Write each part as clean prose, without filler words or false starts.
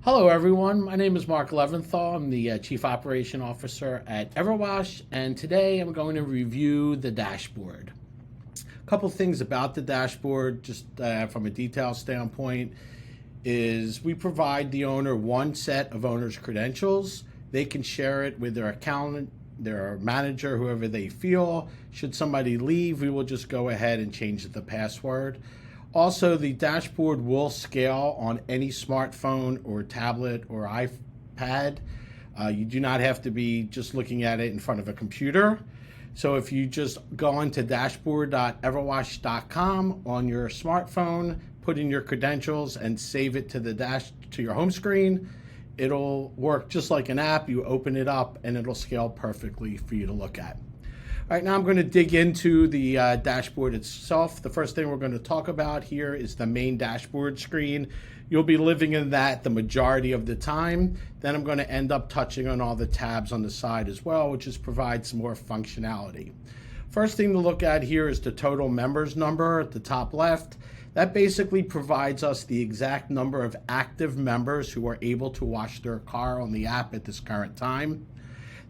Hello, everyone. My name is Marc Leventhal. I'm the Chief Operation Officer at EverWash, and today I'm going to review the dashboard. A couple things about the dashboard, just from a detail standpoint, is we provide the owner one set of owner's credentials. They can share it with their accountant, their manager, whoever they feel. Should somebody leave, we will just go ahead and change the password. Also, the dashboard will scale on any smartphone or tablet or iPad. You do not have to be just looking at it in front of a computer. So if you just go into dashboard.everwash.com on your smartphone, put in your credentials and save it to your home screen, it'll work just like an app. You open it up and it'll scale perfectly for you to look at. All right, now I'm going to dig into the dashboard itself. The first thing we're going to talk about here is the main dashboard screen. You'll be living in that the majority of the time. Then I'm going to end up touching on all the tabs on the side as well, which just provides some more functionality. First thing to look at here is the total members number at the top left. That basically provides us the exact number of active members who are able to wash their car on the app at this current time.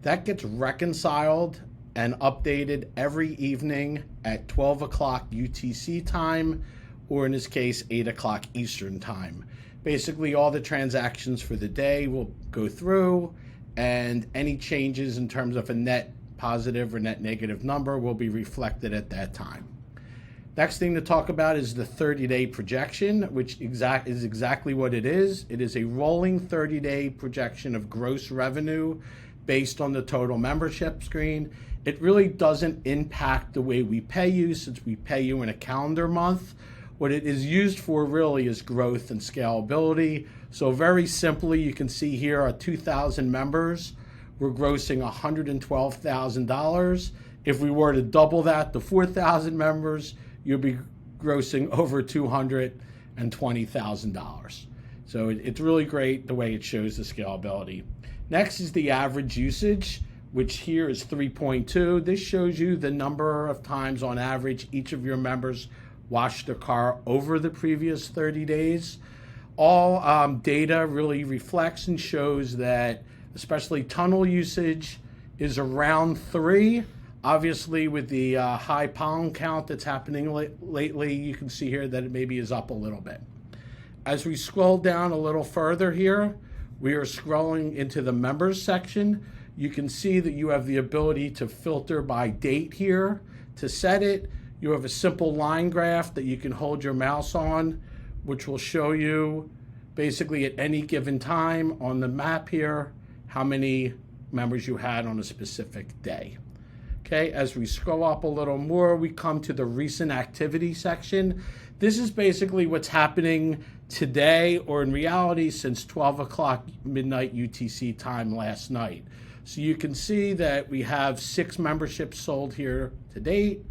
That gets reconciled and updated every evening at 12 o'clock UTC time, or in this case, 8 o'clock Eastern time. Basically, all the transactions for the day will go through, and any changes in terms of a net positive or net negative number will be reflected at that time. Next thing to talk about is the 30-day projection, which is exactly what it is. It is a rolling 30-day projection of gross revenue based on the total membership screen. It really doesn't impact the way we pay you, since we pay you in a calendar month. What it is used for really is growth and scalability. So very simply, you can see here our 2,000 members, we're grossing $112,000. If we were to double that to 4,000 members, you'll be grossing over $220,000. So it's really great the way it shows the scalability. Next is the average usage, which here is 3.2. This shows you the number of times on average each of your members washed their car over the previous 30 days. All data really reflects and shows that especially tunnel usage is around 3. Obviously, with the high pound count that's happening lately, you can see here that it maybe is up a little bit. As we scroll down a little further here, we are scrolling into the members section. You can see that you have the ability to filter by date here. To set it, you have a simple line graph that you can hold your mouse on, which will show you basically at any given time on the map here how many members you had on a specific day. Okay, as we scroll up a little more, we come to the recent activity section. This is basically what's happening today, or in reality since 12 o'clock midnight UTC time last night. So you can see that we have 6 memberships sold here to date.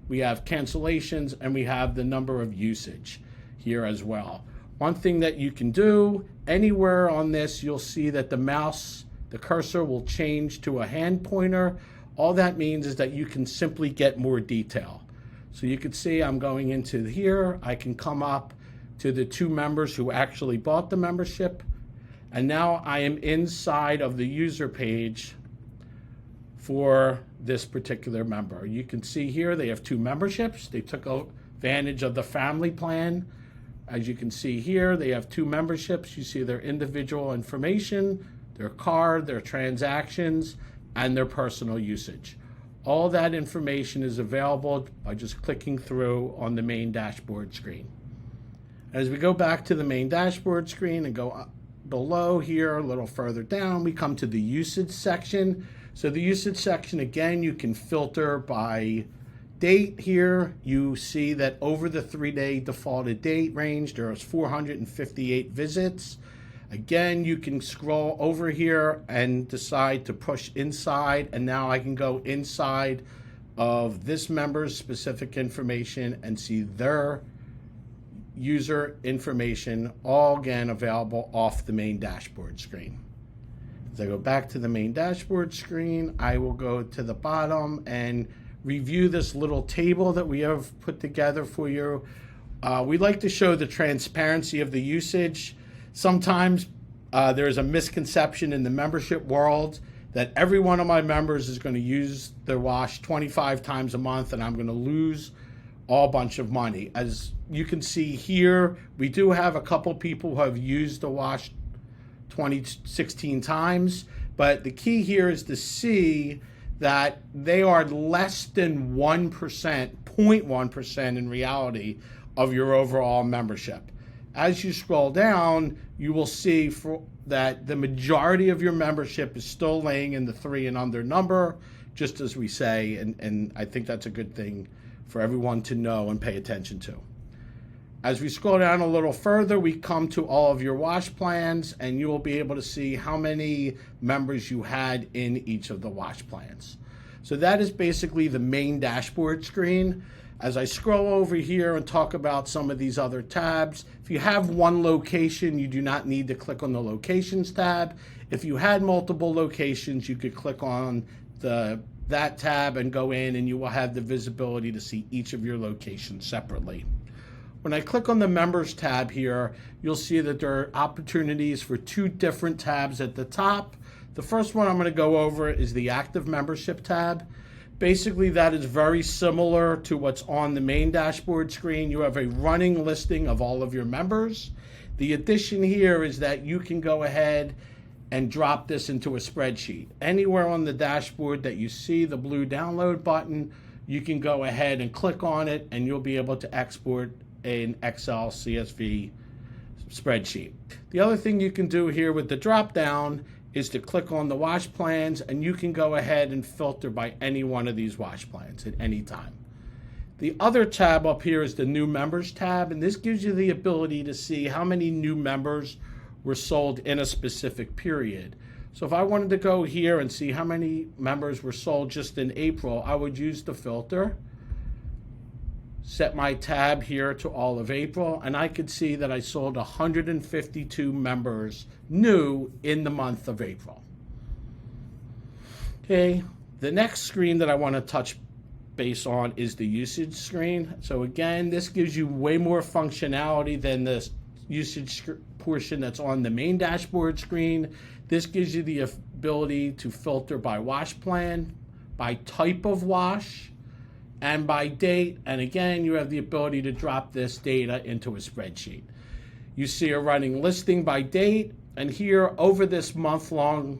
We have cancellations, and we have the number of usage here as well. One thing that you can do, anywhere on this, you'll see that the cursor will change to a hand pointer. All that means is that you can simply get more detail. So you can see I'm going into here. I can come up to the 2 members who actually bought the membership. And now I am inside of the user page for this particular member. You can see here they have 2 memberships. They took advantage of the family plan. As you can see here, they have 2 memberships. You see their individual information, their card, their transactions, and their personal usage. All that information is available by just clicking through on the main dashboard screen. As we go back to the main dashboard screen and go up below here, a little further down, we come to the usage section. So the usage section, again, you can filter by date here. You see that over the 3-day defaulted date range, there is 458 visits. Again, you can scroll over here and decide to push inside, and now I can go inside of this member's specific information and see their user information, all again available off the main dashboard screen. As I go back to the main dashboard screen, I will go to the bottom and review this little table that we have put together for you. We like to show the transparency of the usage. Sometimes There's a misconception in the membership world that every one of my members is going to use their wash 25 times a month and I'm going to lose a bunch of money. As you can see here, we do have a couple people who have used the wash 16 times, but the key here is to see that they are less than 1%, 0.1% in reality of your overall membership. As you scroll down, you will see that the majority of your membership is still laying in the 3 and under number, just as we say, and I think that's a good thing for everyone to know and pay attention to. As we scroll down a little further, we come to all of your wash plans, and you will be able to see how many members you had in each of the wash plans. So that is basically the main dashboard screen. As I scroll over here and talk about some of these other tabs, if you have one location, you do not need to click on the locations tab. If you had multiple locations, you could click on that tab and go in, and you will have the visibility to see each of your locations separately. When I click on the members tab here, you'll see that there are opportunities for 2 different tabs at the top. The first one I'm going to go over is the active membership tab. Basically, that is very similar to what's on the main dashboard screen. You have a running listing of all of your members. The addition here is that you can go ahead and drop this into a spreadsheet. Anywhere on the dashboard that you see the blue download button, you can go ahead and click on it, and you'll be able to export an Excel CSV spreadsheet. The other thing you can do here with the drop down is to click on the wash plans, and you can go ahead and filter by any one of these wash plans at any time. The other tab up here is the new members tab, and this gives you the ability to see how many new members were sold in a specific period. So if I wanted to go here and see how many members were sold just in April, I would use the filter, set my tab here to all of April, and I could see that I sold 152 members new in the month of April. Okay, the next screen that I want to touch base on is the usage screen. So again, this gives you way more functionality than the usage portion that's on the main dashboard screen. This gives you the ability to filter by wash plan, by type of wash, and by date, and again, you have the ability to drop this data into a spreadsheet. You see a running listing by date, and here over this month-long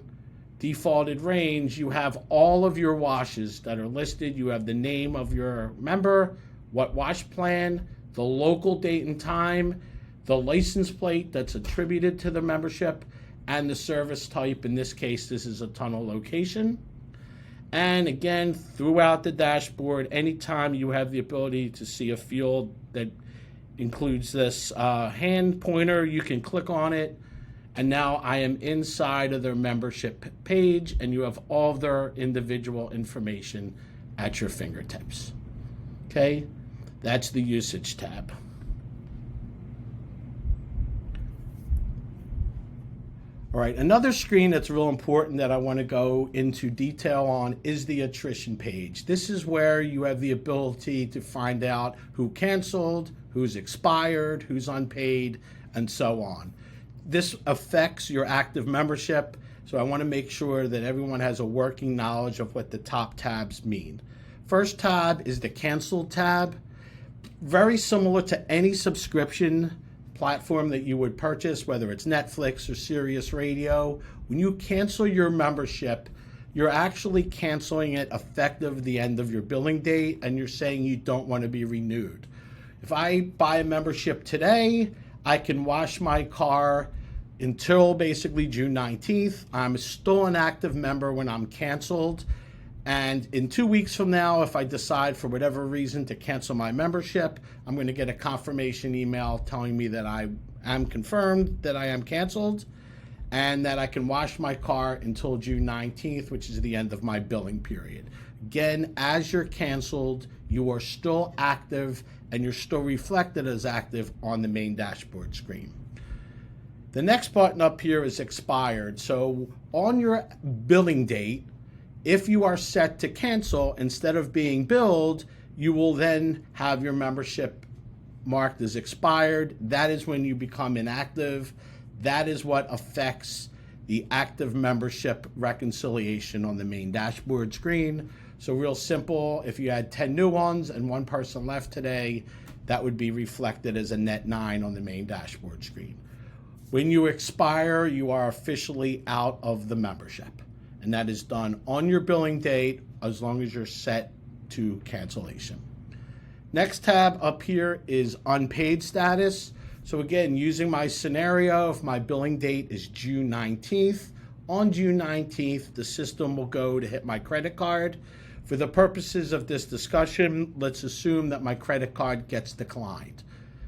defaulted range, you have all of your washes that are listed. You have the name of your member, what wash plan, the local date and time, the license plate that's attributed to the membership, and the service type. In this case, this is a tunnel location. And again, throughout the dashboard, anytime you have the ability to see a field that includes this hand pointer, you can click on it. And now I am inside of their membership page, and you have all of their individual information at your fingertips. Okay, that's the usage tab. All right, another screen that's real important that I want to go into detail on is the attrition page. This is where you have the ability to find out who canceled, who's expired, who's unpaid, and so on. This affects your active membership, so I want to make sure that everyone has a working knowledge of what the top tabs mean. First tab is the canceled tab. Very similar to any subscription platform that you would purchase, whether it's Netflix or Sirius Radio. When you cancel your membership, you're actually canceling it effective the end of your billing date, and you're saying you don't want to be renewed. If I buy a membership today, I can wash my car until basically June 19th. I'm still an active member when I'm canceled. And in 2 weeks from now, if I decide for whatever reason to cancel my membership, I'm going to get a confirmation email telling me that I am confirmed that I am canceled and that I can wash my car until June 19th, which is the end of my billing period. Again, as you're canceled, you are still active and you're still reflected as active on the main dashboard screen. The next button up here is expired. So on your billing date, if you are set to cancel, instead of being billed, you will then have your membership marked as expired. That is when you become inactive. that is what affects the active membership reconciliation on the main dashboard screen. So real simple, if you had 10 new ones and one person left today, that would be reflected as a net 9 on the main dashboard screen. When you expire, you are officially out of the membership. And that is done on your billing date as long as you're set to cancellation. Next tab up here is unpaid status. So again, using my scenario, if my billing date is June 19th, on June 19th, the system will go to hit my credit card. For the purposes of this discussion, let's assume that my credit card gets declined.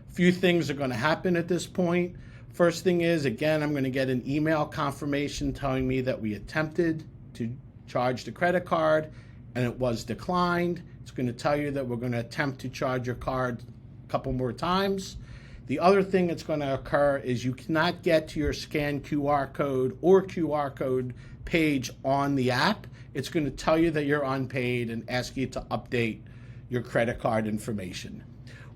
A few things are going to happen at this point. First thing is, again, I'm going to get an email confirmation telling me that we attempted to charge the credit card and it was declined. It's going to tell you that we're going to attempt to charge your card a couple more times. The other thing that's going to occur is you cannot get to your scan QR code or QR code page on the app. It's going to tell you that you're unpaid and ask you to update your credit card information.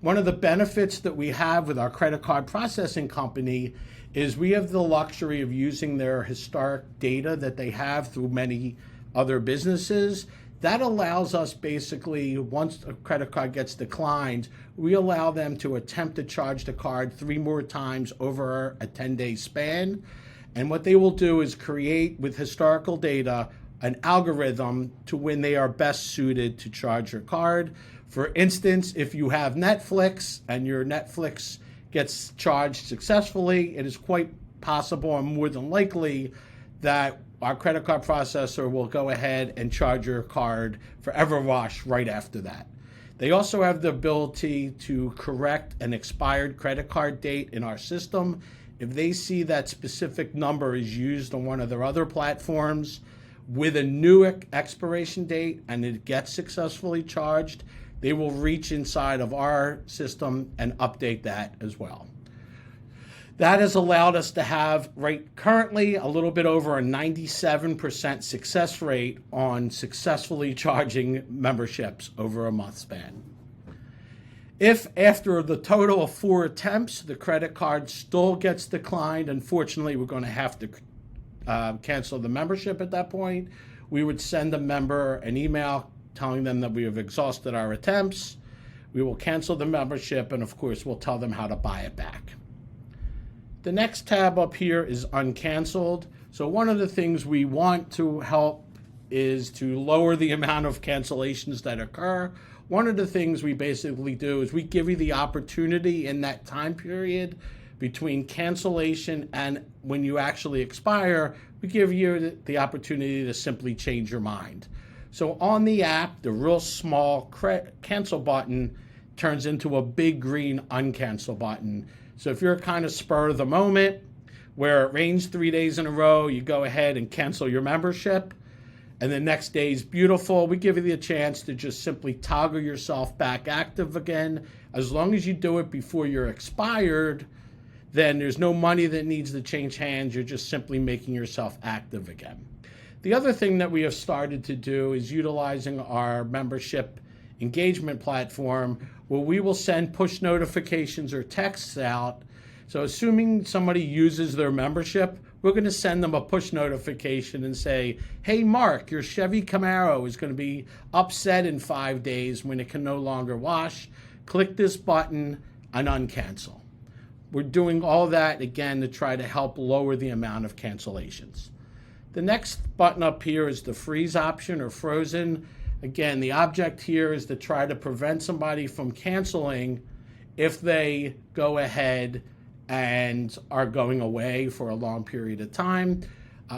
One of the benefits that we have with our credit card processing company is we have the luxury of using their historic data that they have through many other businesses. That allows us basically, once a credit card gets declined, we allow them to attempt to charge the card 3 more times over a 10-day span. And what they will do is create, with historical data, an algorithm to when they are best suited to charge your card. For instance, if you have Netflix and your Netflix gets charged successfully, it is quite possible and more than likely that our credit card processor will go ahead and charge your card for EverWash right after that. They also have the ability to correct an expired credit card date in our system. If they see that specific number is used on one of their other platforms with a new expiration date and it gets successfully charged, they will reach inside of our system and update that as well. That has allowed us to have currently a little bit over a 97% success rate on successfully charging memberships over a month span. If after the total of 4 attempts, the credit card still gets declined, unfortunately, we're going to have to cancel the membership at that point. We would send the member an email telling them that we have exhausted our attempts. We will cancel the membership, and of course, we'll tell them how to buy it back. The next tab up here is uncanceled. So one of the things we want to help is to lower the amount of cancellations that occur. One of the things we basically do is we give you the opportunity in that time period between cancellation and when you actually expire, we give you the opportunity to simply change your mind. So on the app, the real small cancel button turns into a big green uncancel button. So if you're kind of spur of the moment, where it rains 3 days in a row, you go ahead and cancel your membership, and the next day is beautiful, we give you the chance to just simply toggle yourself back active again. As long as you do it before you're expired, then there's no money that needs to change hands. You're just simply making yourself active again. The other thing that we have started to do is utilizing our membership engagement platform where we will send push notifications or texts out. So assuming somebody uses their membership, we're going to send them a push notification and say, hey, Mark, your Chevy Camaro is going to be upset in 5 days when it can no longer wash. Click this button and uncancel. We're doing all that, again, to try to help lower the amount of cancellations. The next button up here is the freeze option or frozen. Again, the object here is to try to prevent somebody from canceling if they go ahead and are going away for a long period of time.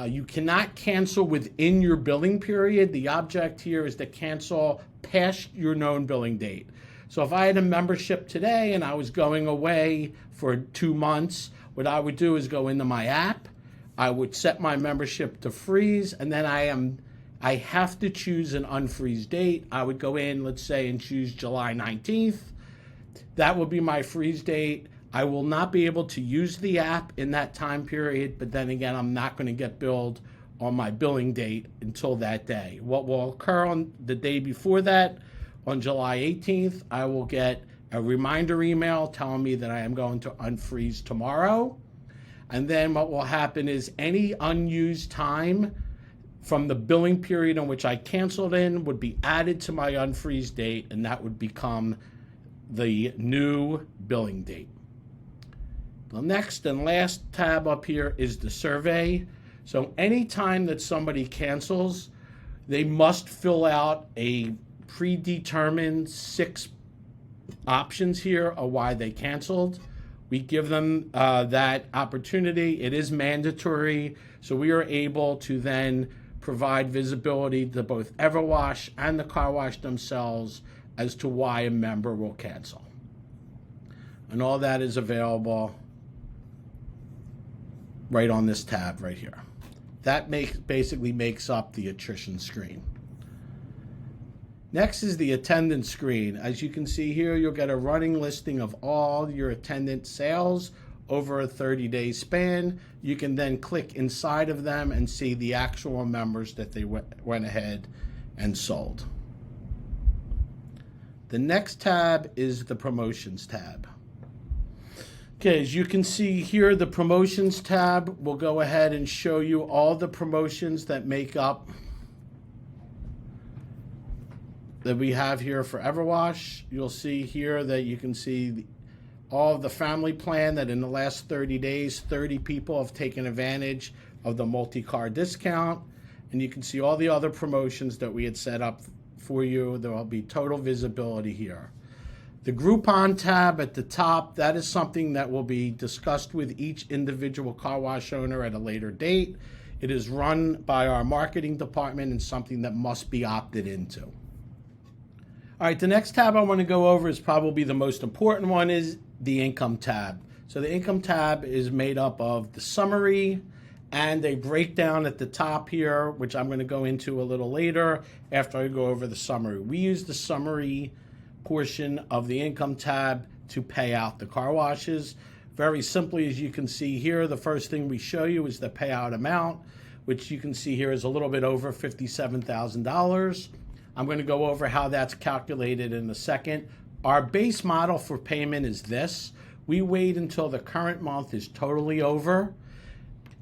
You cannot cancel within your billing period. The object here is to cancel past your known billing date. So if I had a membership today and I was going away for 2 months, what I would do is go into my app, I would set my membership to freeze, and then I have to choose an unfreeze date. I would go in, let's say, and choose July 19th. That will be my freeze date. I will not be able to use the app in that time period, but then again, I'm not going to get billed on my billing date until that day. What will occur on the day before that, on July 18th, I will get a reminder email telling me that I am going to unfreeze tomorrow. And then what will happen is any unused time from the billing period in which I canceled in would be added to my unfreeze date, and that would become the new billing date. The next and last tab up here is the survey. So anytime that somebody cancels, they must fill out a predetermined 6 options here of why they canceled. We give them that opportunity. It is mandatory, so we are able to then provide visibility to both EverWash and the car wash themselves as to why a member will cancel. And all that is available right on this tab right here. That basically makes up the attrition screen. Next is the attendance screen. As you can see here, you'll get a running listing of all your attendant sales over a 30-day span. You can then click inside of them and see the actual members that they went ahead and sold. The next tab is the promotions tab. Okay, as you can see here, the promotions tab will go ahead and show you all the promotions that make up that we have here for EverWash. You'll see here that you can see all of the family plan that in the last 30 days, 30 people have taken advantage of the multi-car discount. And you can see all the other promotions that we had set up for you. There will be total visibility here. The Groupon tab at the top, that is something that will be discussed with each individual car wash owner at a later date. It is run by our marketing department and something that must be opted into. All right, the next tab I want to go over is probably the most important one, is the income tab. So the income tab is made up of the summary and a breakdown at the top here, which I'm going to go into a little later after I go over the summary. We use the summary portion of the income tab to pay out the car washes. Very simply, as you can see here, the first thing we show you is the payout amount, which you can see here is a little bit over $57,000. I'm going to go over how that's calculated in a second. Our base model for payment is this. We wait until the current month is totally over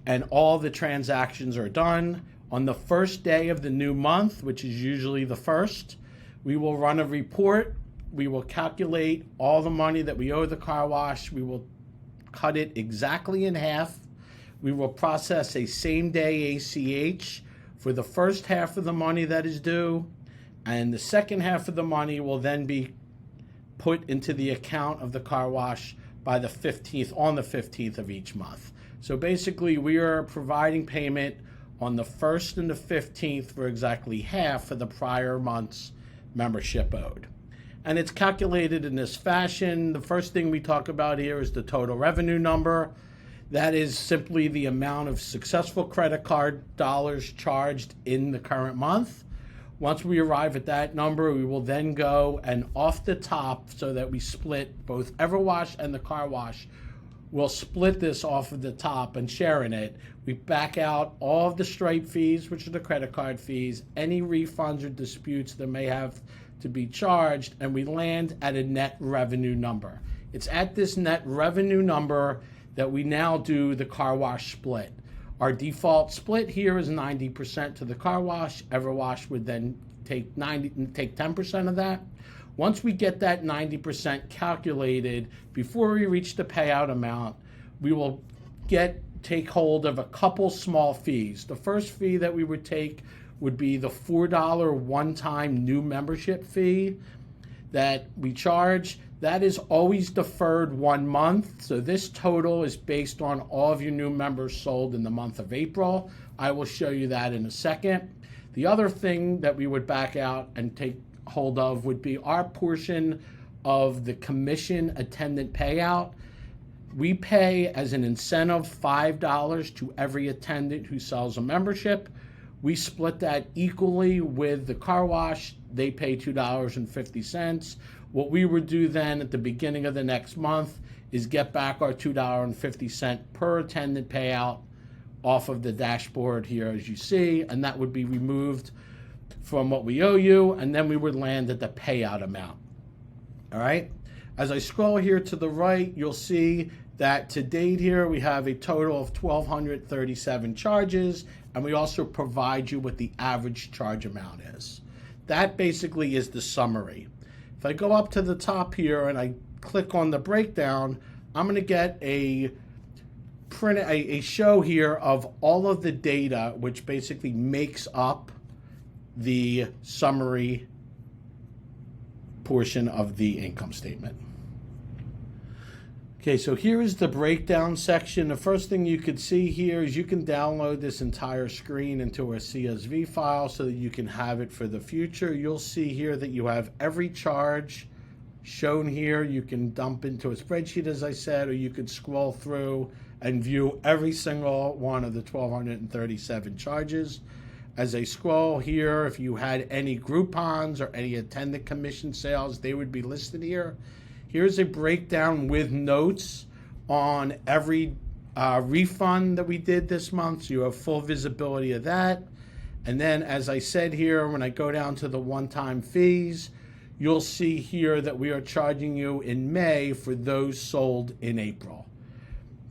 and all the transactions are done. On the first day of the new month, which is usually the first, we will run a report. We will calculate all the money that we owe the car wash. We will cut it exactly in half. We will process a same-day ACH for the first half of the money that is due, and the second half of the money will then be put into the account of the car wash by the 15th, on the 15th of each month. So basically, we are providing payment on the 1st and the 15th for exactly half of the prior month's membership owed. And it's calculated in this fashion. The first thing we talk about here is the total revenue number. That is simply the amount of successful credit card dollars charged in the current month. Once we arrive at that number, we will then go and off the top, so that we split both EverWash and the car wash. We'll split this off of the top and share in it. We back out all of the Stripe fees, which are the credit card fees, any refunds or disputes that may have to be charged, and we land at a net revenue number. It's at this net revenue number that we now do the car wash split. Our default split here is 90% to the car wash. EverWash would then take 10% of that. Once we get that 90% calculated, before we reach the payout amount, we will take hold of a couple small fees. The first fee that we would take would be the $4 one-time new membership fee that we charge. That is always deferred 1 month. So this total is based on all of your new members sold in the month of April. I will show you that in a second. The other thing that we would back out and take hold of would be our portion of the commission attendant payout. We pay as an incentive $5 to every attendant who sells a membership. We split that equally with the car wash. They pay $2.50. What we would do then at the beginning of the next month is get back our $2.50 per attendant payout off of the dashboard here, as you see, and that would be removed from what we owe you, and then we would land at the payout amount. All right? As I scroll here to the right, you'll see that to date here we have a total of 1,237 charges, and we also provide you what the average charge amount is. That basically is the summary. If I go up to the top here and I click on the breakdown, I'm going to get a show here of all of the data, which basically makes up the summary portion of the income statement. Okay, so here is the breakdown section. The first thing you could see here is you can download this entire screen into a CSV file so that you can have it for the future. You'll see here that you have every charge shown here. You can dump into a spreadsheet, as I said, or you could scroll through and view every single one of the 1,237 charges. As I scroll here, if you had any Groupons or any attendant commission sales, they would be listed here. Here's a breakdown with notes on every refund that we did this month, so you have full visibility of that. And then, as I said here, when I go down to the one-time fees, you'll see here that we are charging you in May for those sold in April.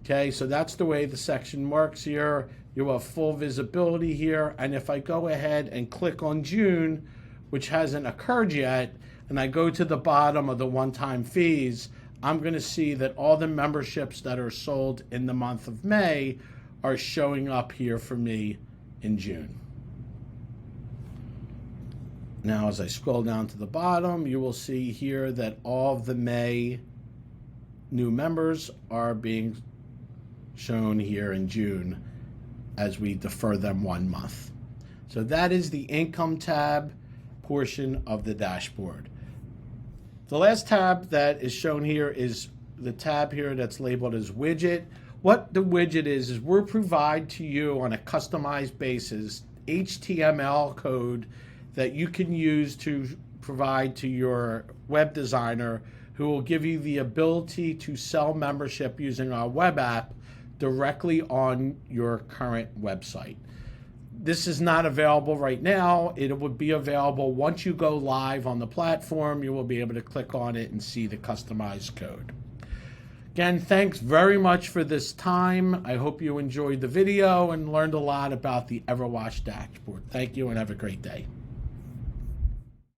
Okay, so that's the way the section works here. You have full visibility here, and if I go ahead and click on June, which hasn't occurred yet, and I go to the bottom of the one-time fees, I'm going to see that all the memberships that are sold in the month of May are showing up here for me in June. Now, as I scroll down to the bottom, you will see here that all of the May new members are being shown here in June as we defer them 1 month. So that is the income tab portion of the dashboard. The last tab that is shown here is the tab here that's labeled as widget. What the widget is we'll provide to you on a customized basis HTML code that you can use to provide to your web designer, who will give you the ability to sell membership using our web app directly on your current website. This is not available right now. It will be available once you go live on the platform. You will be able to click on it and see the customized code. Again, thanks very much for this time. I hope you enjoyed the video and learned a lot about the EverWash Dashboard. Thank you and have a great day.